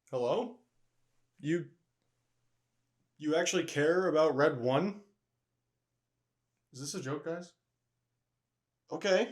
Hello? You you actually care about Red 1? Is this a joke, guys? Okay.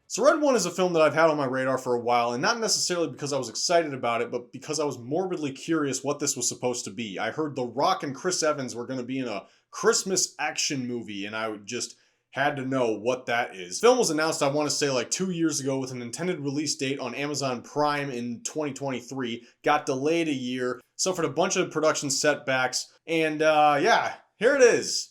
So Red 1 is a film that I've had on my radar for a while, and not necessarily because I was excited about it, but because I was morbidly curious what this was supposed to be. I heard The Rock and Chris Evans were going to be in a Christmas action movie, and I just had to know what that is. The film was announced, I want to say, like 2 years ago with an intended release date on Amazon Prime in 2023. Got delayed a year, suffered a bunch of production setbacks, and yeah, here it is,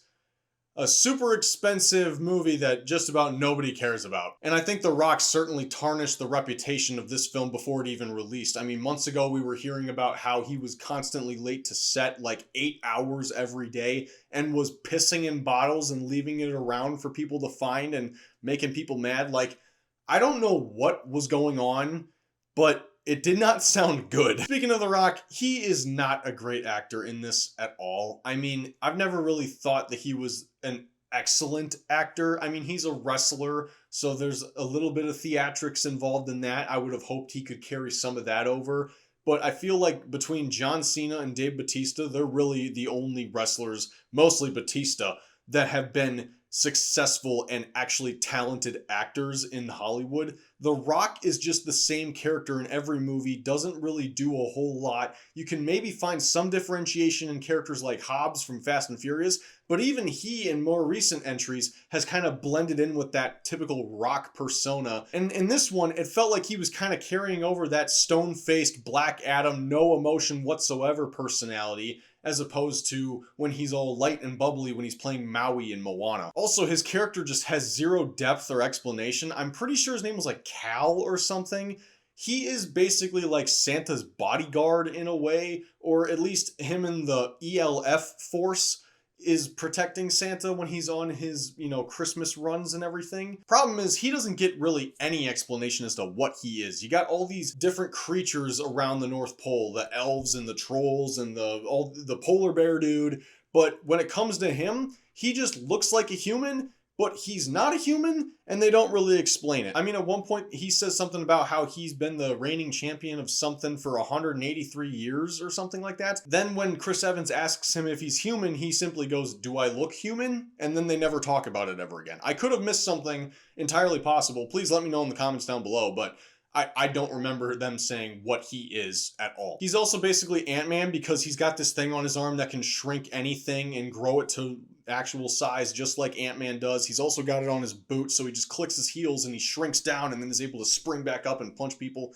a super expensive movie that just about nobody cares about. And I think The Rock certainly tarnished the reputation of this film before it even released. I mean, months ago we were hearing about how he was constantly late to set, like 8 hours every day, and was pissing in bottles and leaving it around for people to find and making people mad. Like, I don't know what was going on, but it did not sound good. Speaking of The Rock, he is not a great actor in this at all. I mean, I've never really thought that he was an excellent actor. I mean, he's a wrestler, so there's a little bit of theatrics involved in that. I would have hoped he could carry some of that over. But I feel like between John Cena and Dave Bautista, they're really the only wrestlers, mostly Bautista, that have been successful and actually talented actors in Hollywood. The Rock is just the same character in every movie, doesn't really do a whole lot. You can maybe find some differentiation in characters like Hobbs from Fast and Furious, but even he in more recent entries has kind of blended in with that typical Rock persona. And in this one, it felt like he was kind of carrying over that stone-faced Black Adam, no emotion whatsoever personality, as opposed to when he's all light and bubbly when he's playing Maui in Moana. Also, his character just has zero depth or explanation. I'm pretty sure his name was like Cal or something. He is basically like Santa's bodyguard in a way, or at least him and the ELF force is protecting Santa when he's on his, Christmas runs and everything. Problem is, he doesn't get really any explanation as to what he is. You got all these different creatures around the North Pole, the elves and the trolls and the polar bear dude, but when it comes to him, he just looks like a human, but he's not a human, and they don't really explain it. I mean, at one point, he says something about how he's been the reigning champion of something for 183 years or something like that. Then when Chris Evans asks him if he's human, he simply goes, "Do I look human?" And then they never talk about it ever again. I could have missed something entirely possible. Please let me know in the comments down below, but I don't remember them saying what he is at all. He's also basically Ant-Man because he's got this thing on his arm that can shrink anything and grow it to actual size just like Ant-Man does. He's also got it on his boot, so he just clicks his heels and he shrinks down and then is able to spring back up and punch people.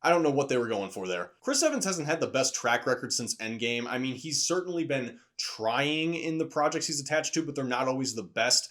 I don't know what they were going for there. Chris Evans hasn't had the best track record since Endgame. I mean, he's certainly been trying in the projects he's attached to, but they're not always the best,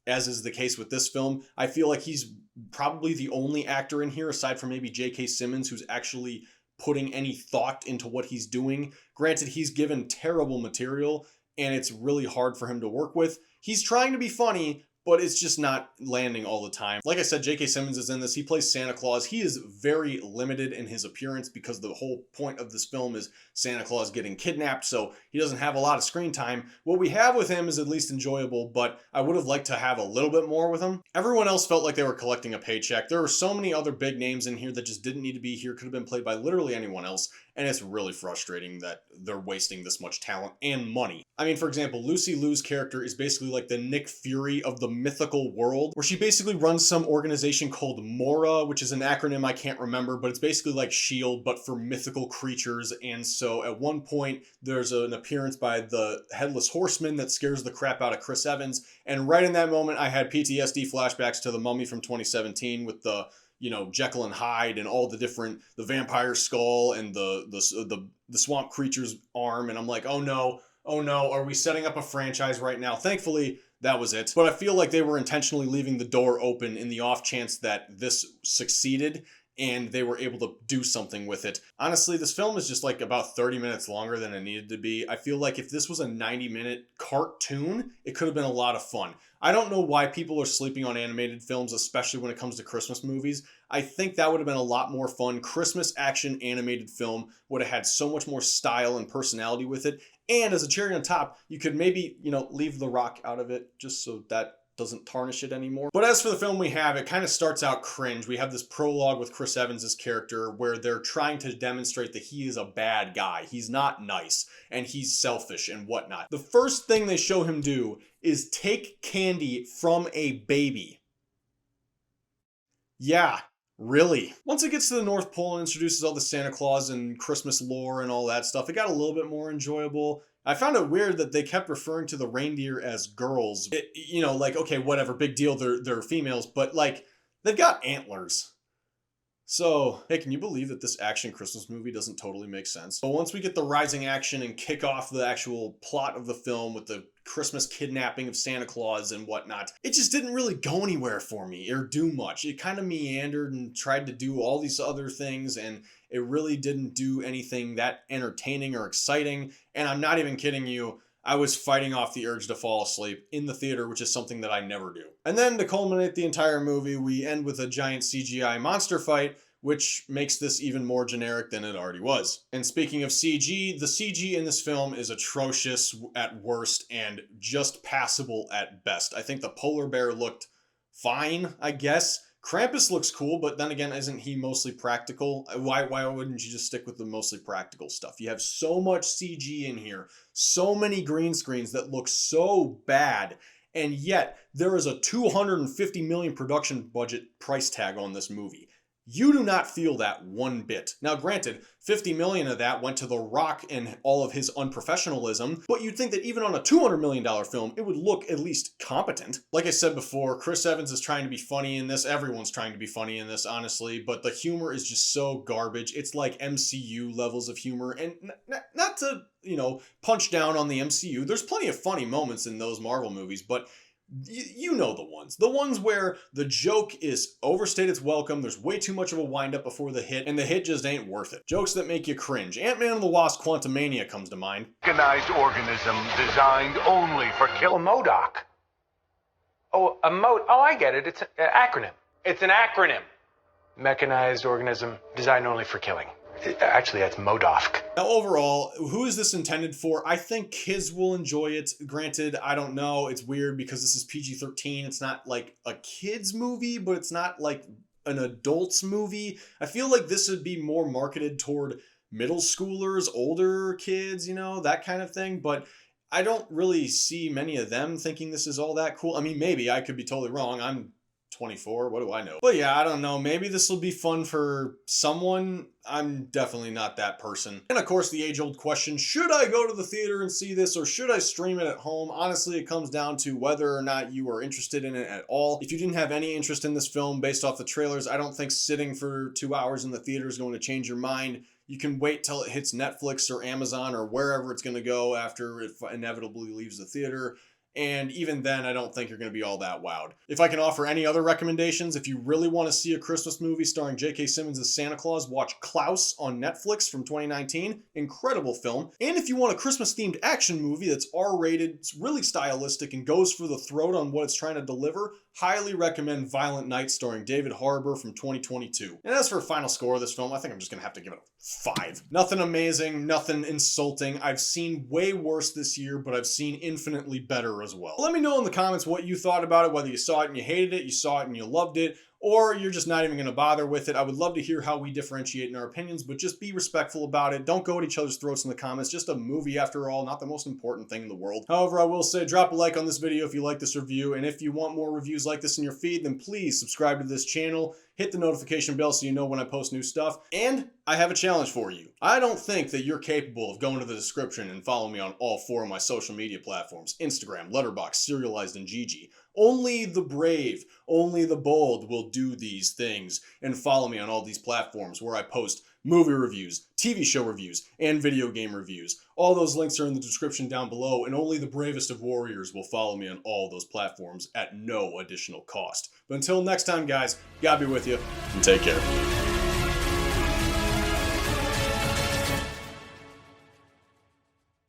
as is the case with this film. I feel like he's probably the only actor in here, aside from maybe J.K. Simmons, who's actually putting any thought into what he's doing. Granted, he's given terrible material, and it's really hard for him to work with. He's trying to be funny, but it's just not landing all the time. Like I said, J.K. Simmons is in this. He plays Santa Claus. He is very limited in his appearance because the whole point of this film is Santa Claus getting kidnapped, so he doesn't have a lot of screen time. What we have with him is at least enjoyable, but I would have liked to have a little bit more with him. Everyone else felt like they were collecting a paycheck. There were so many other big names in here that just didn't need to be here, could have been played by literally anyone else, and it's really frustrating that they're wasting this much talent and money. I mean, for example, Lucy Liu's character is basically like the Nick Fury of the mythical world, where she basically runs some organization called Mora, which is an acronym I can't remember, but it's basically like S.H.I.E.L.D., but for mythical creatures. And so at one point, there's an appearance by the Headless Horseman that scares the crap out of Chris Evans, and right in that moment, I had PTSD flashbacks to The Mummy from 2017 with the Jekyll and Hyde and all the different, the vampire skull and the swamp creature's arm. And I'm like, oh no, are we setting up a franchise right now? Thankfully, that was it. But I feel like they were intentionally leaving the door open in the off chance that this succeeded and they were able to do something with it. Honestly, this film is just like about 30 minutes longer than it needed to be. I feel like if this was a 90-minute cartoon, it could have been a lot of fun. I don't know why people are sleeping on animated films, especially when it comes to Christmas movies. I think that would have been a lot more fun. Christmas action animated film would have had so much more style and personality with it. And as a cherry on top, you could maybe, leave The Rock out of it just so that doesn't tarnish it anymore. But as for the film we have, it kind of starts out cringe. We have this prologue with Chris Evans' character where they're trying to demonstrate that he is a bad guy. He's not nice and he's selfish and whatnot. The first thing they show him do is take candy from a baby. Yeah. Really? Once it gets to the North Pole and introduces all the Santa Claus and Christmas lore and all that stuff, it got a little bit more enjoyable. I found it weird that they kept referring to the reindeer as girls. Okay, whatever, big deal, they're females, but like, they've got antlers. So, hey, can you believe that this action Christmas movie doesn't totally make sense? But once we get the rising action and kick off the actual plot of the film with the Christmas kidnapping of Santa Claus and whatnot, it just didn't really go anywhere for me or do much. It kind of meandered and tried to do all these other things, and it really didn't do anything that entertaining or exciting. And I'm not even kidding you, I was fighting off the urge to fall asleep in the theater, which is something that I never do. And then to culminate the entire movie, we end with a giant CGI monster fight, which makes this even more generic than it already was. And speaking of CG, the CG in this film is atrocious at worst and just passable at best. I think the polar bear looked fine, I guess. Krampus looks cool, but then again, isn't he mostly practical? Why wouldn't you just stick with the mostly practical stuff? You have so much CG in here, so many green screens that look so bad, and yet there is a $250 million production budget price tag on this movie. You do not feel that one bit. Now granted, 50 million of that went to The Rock and all of his unprofessionalism, but you'd think that even on a $200 million film, it would look at least competent. Like I said before, Chris Evans is trying to be funny in this. Everyone's trying to be funny in this, honestly, but the humor is just so garbage. It's like MCU levels of humor, and not to, punch down on the MCU. There's plenty of funny moments in those Marvel movies, but you know the ones where the joke is overstayed its welcome, there's way too much of a wind-up before the hit, and the hit just ain't worth it. Jokes that make you cringe. Ant-Man and the Wasp Quantumania comes to mind. Mechanized organism designed only for kill. MODOK. Oh, I get it. It's an acronym. It's an acronym. Mechanized organism designed only for killing. Actually, that's MODOK. Now, overall, who is this intended for? I think kids will enjoy it. Granted, I don't know. It's weird because this is PG-13. It's not like a kid's movie, but it's not like an adult's movie. I feel like this would be more marketed toward middle schoolers, older kids, that kind of thing. But I don't really see many of them thinking this is all that cool. I mean, maybe. I could be totally wrong. I'm 24, what do I know? But yeah, I don't know, maybe this will be fun for someone. I'm definitely not that person. And of course, the age-old question, should I go to the theater and see this, or should I stream it at home? Honestly, it comes down to whether or not you are interested in it at all. If you didn't have any interest in this film based off the trailers, I don't think sitting for 2 hours in the theater is going to change your mind. You can wait till it hits Netflix or Amazon or wherever it's going to go after it inevitably leaves the theater. And even then, I don't think you're going to be all that wowed. If I can offer any other recommendations, if you really want to see a Christmas movie starring J.K. Simmons as Santa Claus, watch Klaus on Netflix from 2019. Incredible film. And if you want a Christmas-themed action movie that's R-rated, it's really stylistic, and goes for the throat on what it's trying to deliver, highly recommend Violent Night starring David Harbour from 2022. And as for a final score of this film, I think I'm just going to have to give it a 5. Nothing amazing, nothing insulting. I've seen way worse this year, but I've seen infinitely better as well. Let me know in the comments what you thought about it, whether you saw it and you hated it, you saw it and you loved it, or you're just not even going to bother with it. I would love to hear how we differentiate in our opinions, but just be respectful about it. Don't go at each other's throats in the comments. Just a movie after all, not the most important thing in the world. However, I will say drop a like on this video if you like this review, and if you want more reviews like this in your feed, then please subscribe to this channel. Hit the notification bell so you know when I post new stuff. And I have a challenge for you. I don't think that you're capable of going to the description and following me on all 4 of my social media platforms: Instagram, Letterboxd, Serialized, and Gigi. Only the brave, only the bold will do these things and follow me on all these platforms where I post movie reviews, TV show reviews, and video game reviews. All those links are in the description down below, and only the bravest of warriors will follow me on all those platforms at no additional cost. But until next time, guys, God be with you, and take care.